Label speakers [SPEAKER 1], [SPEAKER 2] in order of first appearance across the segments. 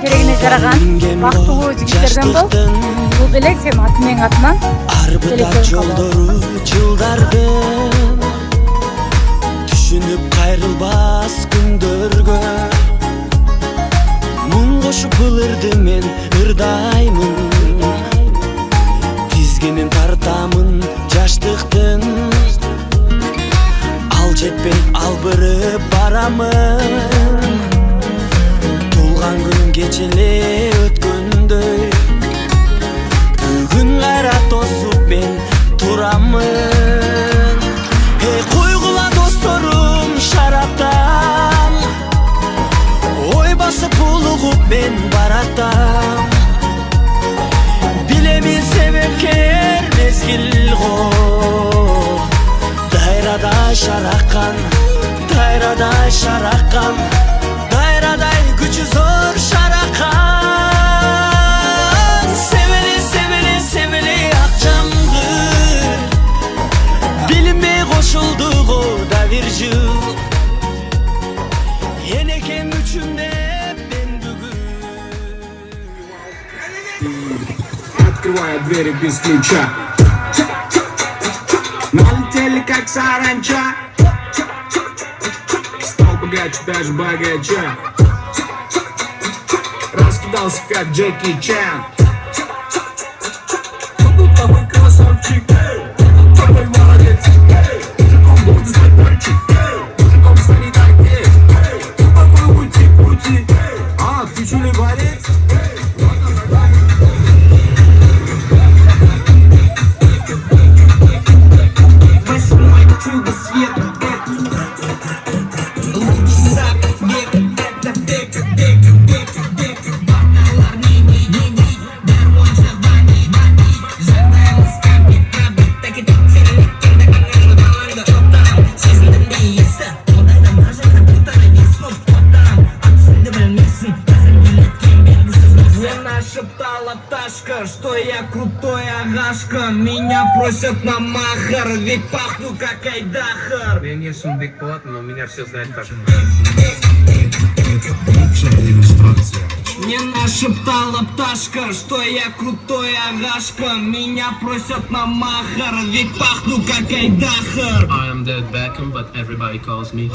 [SPEAKER 1] Керегине жараган бактылуу жигиттерден бол. Бул делек сен менин атыман.
[SPEAKER 2] Арбыда жолдору жылдардын түшүнүп кайрылбас күндөргө муң кошуп ылырды мен ырдаймын тизгинин тартамын жаштыктын ал жетпей албырып барамын тулган күн кечеле өткөндөй бүгүн кайра тосуп мен турамын койгула досторум шараптан ой басып улугуп мен баратам билемин себепкер мезгил го дайрадай шараккан дайрадай шараккан дайрадай күчү зор шараккан koşulduğu da bir jıl Yenekem üçümde ben bugün
[SPEAKER 3] Открывая двери без ключа Налетели как саранча Стал богаче даже богача Раскидался как Джеки Чан Такой красавчик Такой молодец Мужиком стали такие Такой пути А, ты что ли борец? Восьмой кругосвет Лучший запад век Это век Баналар не Дарвонша бани Журналистами правда Так и так селектерда канала баланда Чоптарам сезіндім дейсі Одайдан даже компьютері веснут Оттарам атсынды білмейсің Бәрін билеткен белгісіз нөсі Она шептала пташка Что я крутой агашка Меня просят на махар Ведь пахну как айдахар
[SPEAKER 4] Я не сундык платно, но меня все знают как
[SPEAKER 3] Мне нашептала пташка, что я крутой агашка Меня просят на махар, ведь пахну как айдахар
[SPEAKER 4] I am David Beckham, but everybody calls me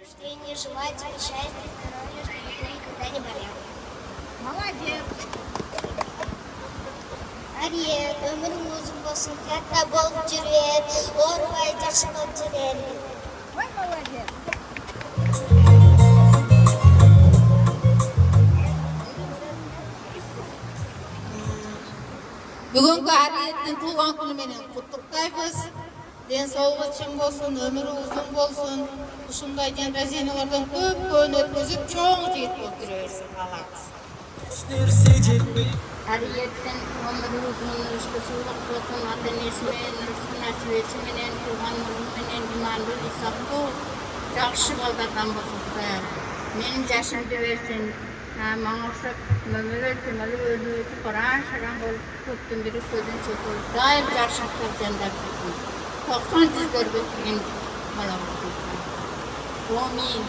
[SPEAKER 5] Рождения желаю тебе счастья, здоровья, чтобы ты никогда не болел.
[SPEAKER 1] Молодец.
[SPEAKER 5] Ария, ömrün uzun olsun, hatta bol cüret, orvay yaşlı cüret.
[SPEAKER 1] Ой, молодец.
[SPEAKER 6] Bugünkü Harriet'in tuğan günü menen kutluktayız. Densoğluğu çın bolsun, ömrü uzun bolsun. Uşunday jenerasyonlardan köp kön ötközüp çoğun jigit bolup жүрөбүрсүn Allah'ız.
[SPEAKER 7] Harriet'ten ömrü uzun, ışkısılık bolsun, ata-enesinen, rızkı nasibesi menen, tuğan nurun menen, imanlı, isaplı, jakşı baldardan bolsun Kudayar. Menin yaşımды versin, maňa okşap mömürler temeli öldüğüsü Kur'an şaran bolup köptün biri közün çökülüp daim jakşılıklar jandap bolsun. 90 yüzler götürgen bala bolsun. Amin.